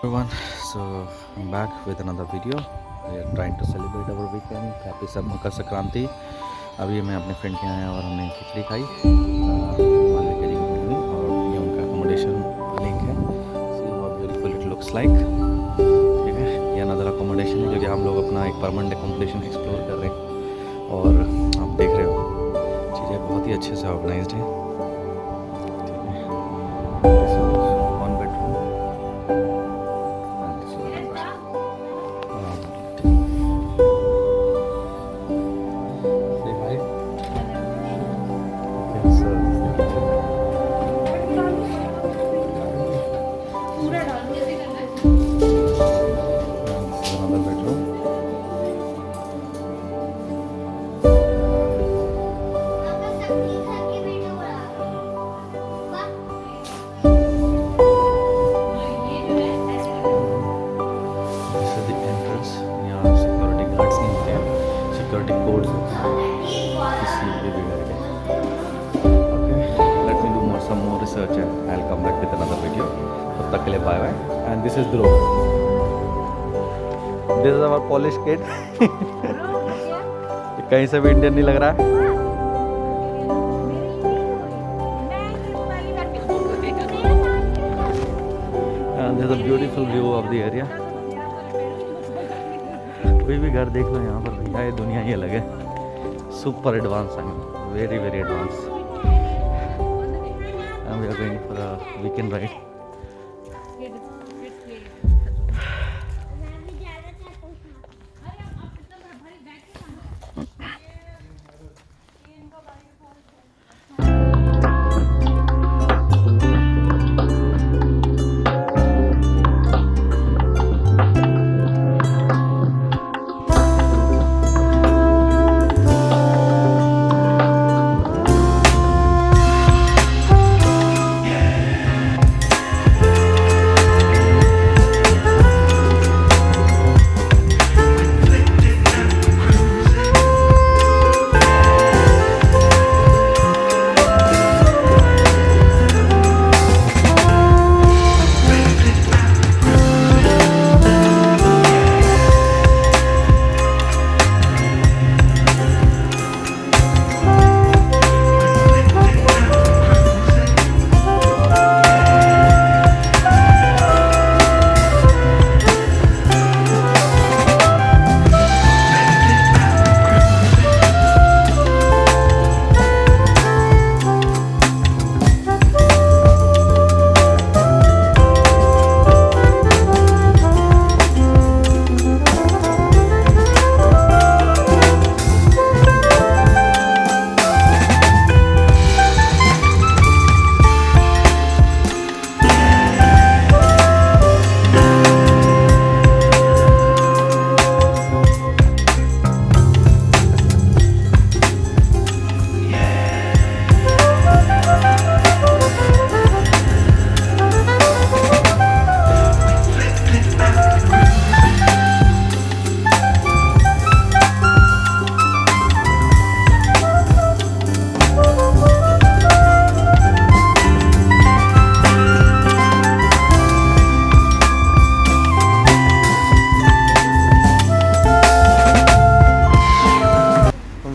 Everyone, so I'm back with another video. We are trying to celebrate our weekend. Happy Makar Sankranti. अभी मैं अपने friend के यहाँ आया और हमने खिचड़ी खाई मालवे के रिंग में और ये उनका अकोमोडेशन लिंक है. See how beautiful it looks like. ठीक है, ये अनदर अकोमोडेशन है क्योंकि हम लोग अपना एक परमानेंट अकोमोडेशन एक्सप्लोर कर रहे हैं और आप देख रहे हो चीज़ें बहुत ही अच्छे से ऑर्गेनाइज्ड हैं. One bedroom. Say hi. Yes, sir. This is another bedroom. This is the entrance. यहाँ सिक्योरिटी गार्ड्स नहीं होते हैं, सिक्योरिटी कोड्स होते हैं इसलिए बिगड़ गए. Okay, let me do some more research and I'll come back with another video. तब तक के लिए bye bye. And this is Dhruv. This is our Polish kid. कहीं से भी इंडियन नहीं लग रहा है. And there's a beautiful view of the area. कोई भी घर देख लो यहाँ पर भैया, ये दुनिया ही अलग है. सुपर एडवांस है, very very advance. And we are going for a weekend ride.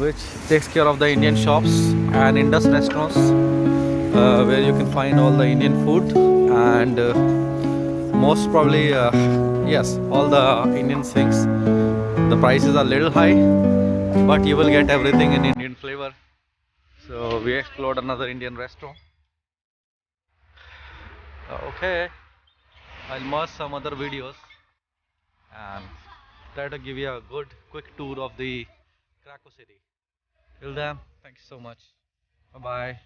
Which takes care of the Indian shops and Indus restaurants where you can find all the Indian food and most probably yes, all the Indian things. The prices are little high but you will get everything in Indian flavor. So we explored another Indian restaurant. Okay, I'll merge some other videos and try to give you a good quick tour of the Krakow city. Till then, thank you so much. Bye bye.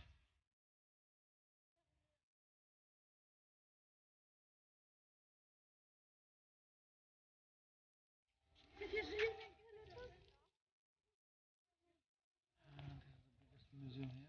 Museum here.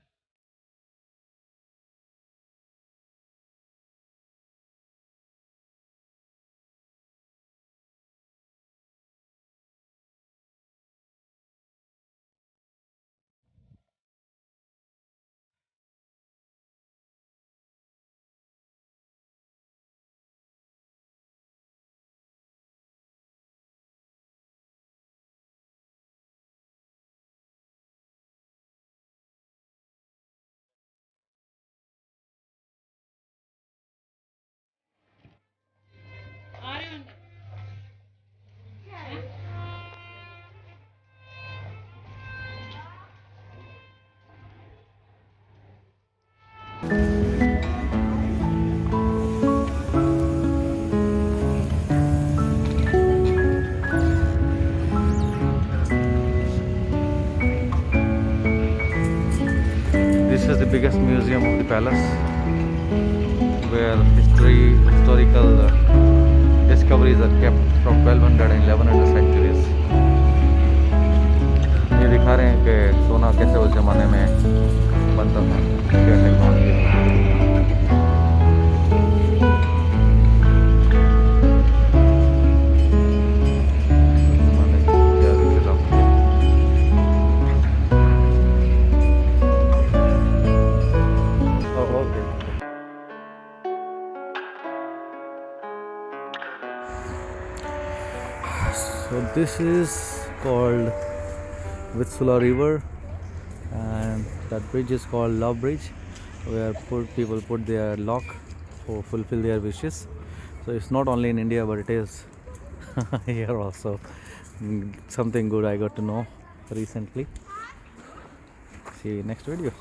This is the biggest museum of the palace, where historical discoveries are kept from 1200 and 1100 centuries. ये दिखा रहे हैं कि सोना कैसे उस ज़माने में बनता था, क्या टेक्नोलॉजी उस ज़माने की क्या रिचुअल थी। Okay, so this is called Vitsula River, and that bridge is called Love Bridge, where people put their lock for fulfill their wishes. So it's not only in India, but it is here also. Something good I got to know recently. See you next video.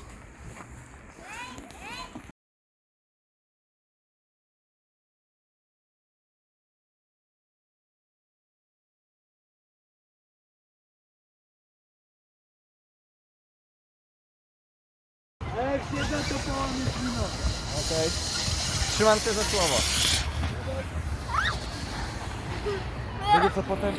Okay. Trzymam cię za słowo. Będzie co potem?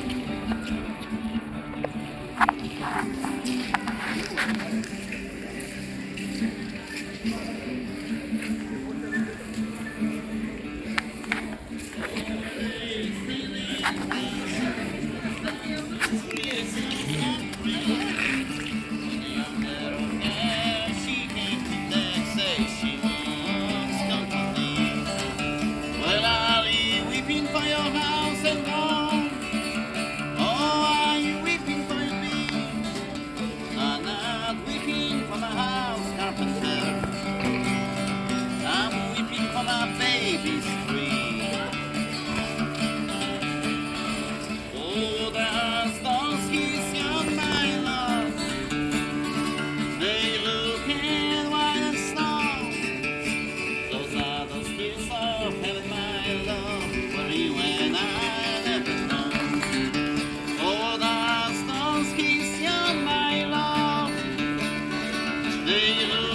They